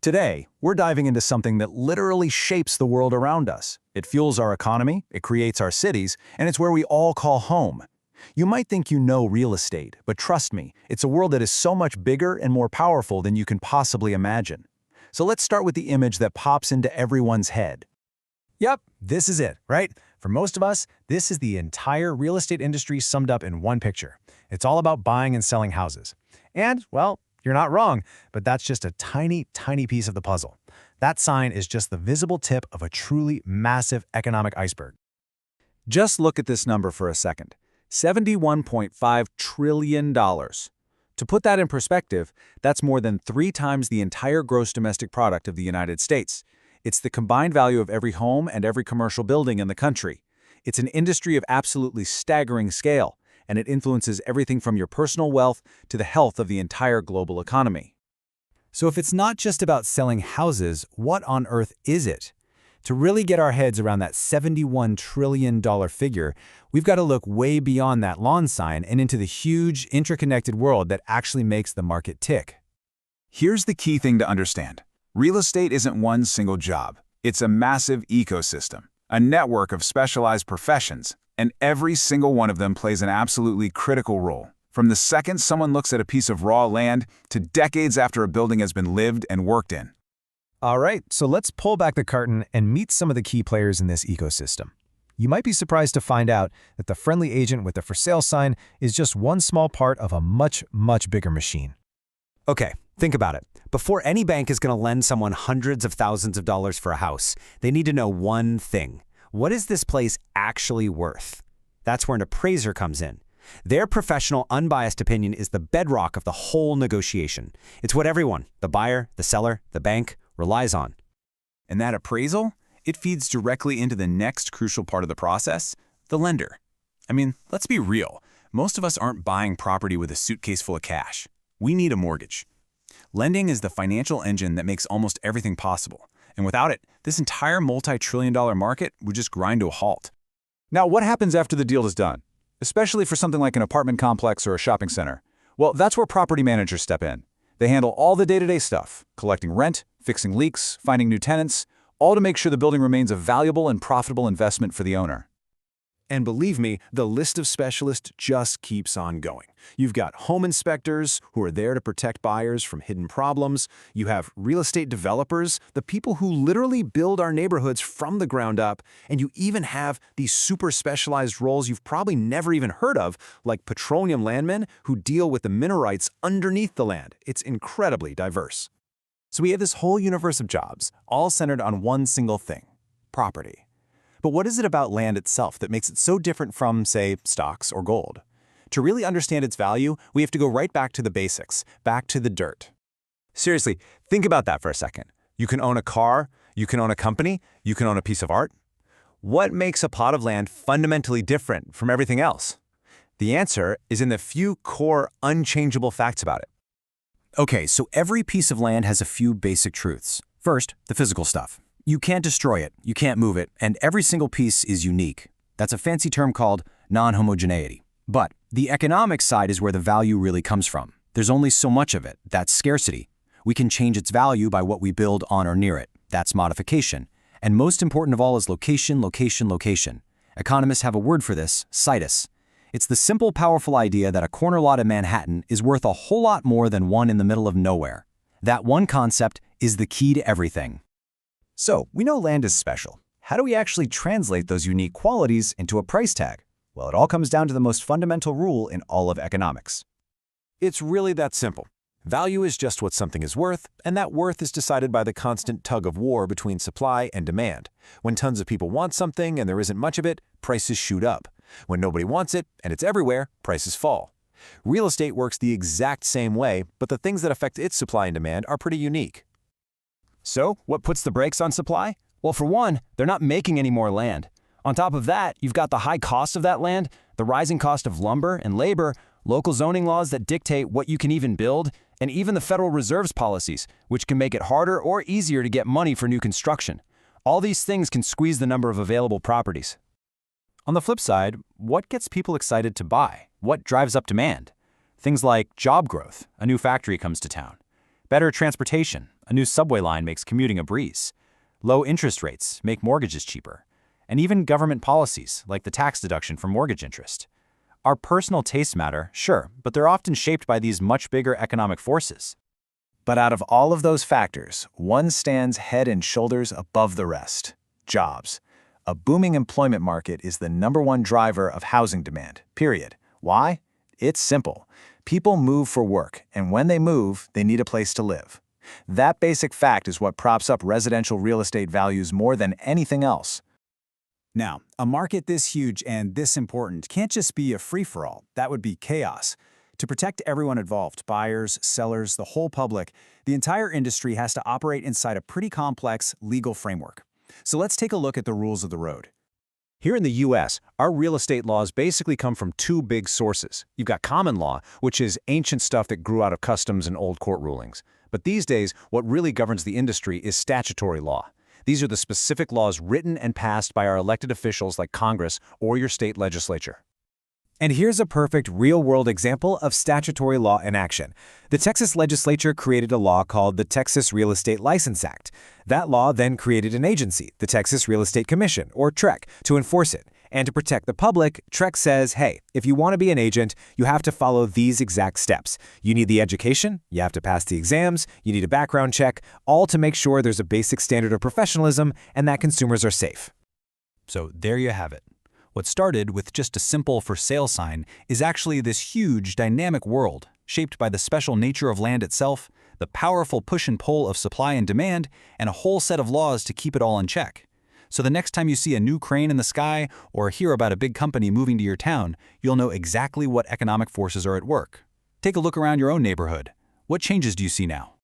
Today, we're diving into something that literally shapes the world around us. It fuels our economy, it creates our cities, and it's where we all call home. You might think you know real estate, but trust me, it's a world that is so much bigger and more powerful than you can possibly imagine. So let's start with the image that pops into everyone's head. Yep, this is it, right? For most of us, this is the entire real estate industry summed up in one picture. It's all about buying and selling houses. And, well, you're not wrong, but that's just a tiny, tiny piece of the puzzle. That sign is just the visible tip of a truly massive economic iceberg. Just look at this number for a second. $71.5 trillion. To put that in perspective, that's more than 3 times the entire gross domestic product of the United States. It's the combined value of every home and every commercial building in the country. It's an industry of absolutely staggering scale, and it influences everything from your personal wealth to the health of the entire global economy. So if it's not just about selling houses, what on earth is it? To really get our heads around that $71 trillion figure, we've got to look way beyond that lawn sign and into the huge, interconnected world that actually makes the market tick. Here's the key thing to understand. Real estate isn't one single job. It's a massive ecosystem, a network of specialized professions, and every single one of them plays an absolutely critical role. From the second someone looks at a piece of raw land to decades after a building has been lived and worked in. All right, so let's pull back the curtain and meet some of the key players in this ecosystem. You might be surprised to find out that the friendly agent with the for sale sign is just one small part of a much, much bigger machine. Okay, think about it. Before any bank is going to lend someone hundreds of thousands of dollars for a house, they need to know one thing. What is this place actually worth? That's where an appraiser comes in. Their professional, unbiased opinion is the bedrock of the whole negotiation. It's what everyone, the buyer, the seller, the bank, relies on. And that appraisal, it feeds directly into the next crucial part of the process, the lender. I mean, let's be real. Most of us aren't buying property with a suitcase full of cash. We need a mortgage. Lending is the financial engine that makes almost everything possible. And without it, this entire multi-trillion-dollar market would just grind to a halt. Now, what happens after the deal is done? Especially for something like an apartment complex or a shopping center. Well, that's where property managers step in. They handle all the day-to-day stuff, collecting rent, fixing leaks, finding new tenants, all to make sure the building remains a valuable and profitable investment for the owner. And believe me, the list of specialists just keeps on going. You've got home inspectors who are there to protect buyers from hidden problems. You have real estate developers, the people who literally build our neighborhoods from the ground up. And you even have these super specialized roles you've probably never even heard of, like petroleum landmen who deal with the mineral rights underneath the land. It's incredibly diverse. So we have this whole universe of jobs, all centered on one single thing: property. But what is it about land itself that makes it so different from, say, stocks or gold? To really understand its value, we have to go right back to the basics, back to the dirt. Seriously, think about that for a second. You can own a car, you can own a company, you can own a piece of art. What makes a plot of land fundamentally different from everything else? The answer is in the few core, unchangeable facts about it. Okay, so every piece of land has a few basic truths. First, the physical stuff. You can't destroy it, you can't move it, and every single piece is unique. That's a fancy term called non-homogeneity. But the economic side is where the value really comes from. There's only so much of it. That's scarcity. We can change its value by what we build on or near it. That's modification. And most important of all is location, location, location. Economists have a word for this: situs. It's the simple, powerful idea that a corner lot in Manhattan is worth a whole lot more than one in the middle of nowhere. That one concept is the key to everything. So, we know land is special. How do we actually translate those unique qualities into a price tag? Well, it all comes down to the most fundamental rule in all of economics. It's really that simple. Value is just what something is worth, and that worth is decided by the constant tug of war between supply and demand. When tons of people want something and there isn't much of it, prices shoot up. When nobody wants it and it's everywhere, prices fall. Real estate works the exact same way, but the things that affect its supply and demand are pretty unique. So, what puts the brakes on supply? Well, for one, they're not making any more land. On top of that, you've got the high cost of that land, the rising cost of lumber and labor, local zoning laws that dictate what you can even build, and even the Federal Reserve's policies, which can make it harder or easier to get money for new construction. All these things can squeeze the number of available properties. On the flip side, what gets people excited to buy? What drives up demand? Things like job growth, a new factory comes to town. Better transportation, A new subway line makes commuting a breeze. Low interest rates make mortgages cheaper. And even government policies, like the tax deduction for mortgage interest. Our personal tastes matter, sure, but they're often shaped by these much bigger economic forces. But out of all of those factors, one stands head and shoulders above the rest: jobs. A booming employment market is the #1 driver of housing demand, period. Why? It's simple. People move for work, and when they move, they need a place to live. That basic fact is what props up residential real estate values more than anything else. Now, a market this huge and this important can't just be a free-for-all. That would be chaos. To protect everyone involved, buyers, sellers, the whole public, the entire industry has to operate inside a pretty complex legal framework. So let's take a look at the rules of the road. Here in the US, our real estate laws basically come from two big sources. You've got common law, which is ancient stuff that grew out of customs and old court rulings. But these days, what really governs the industry is statutory law. These are the specific laws written and passed by our elected officials like Congress or your state legislature. And here's a perfect real-world example of statutory law in action. The Texas legislature created a law called the Texas Real Estate License Act. That law then created an agency, the Texas Real Estate Commission, or TREC, to enforce it. And to protect the public, TREC says, hey, if you want to be an agent, you have to follow these exact steps. You need the education, you have to pass the exams, you need a background check, all to make sure there's a basic standard of professionalism and that consumers are safe. So there you have it. What started with just a simple for sale sign is actually this huge, dynamic world, shaped by the special nature of land itself, the powerful push and pull of supply and demand, and a whole set of laws to keep it all in check. So the next time you see a new crane in the sky or hear about a big company moving to your town, you'll know exactly what economic forces are at work. Take a look around your own neighborhood. What changes do you see now?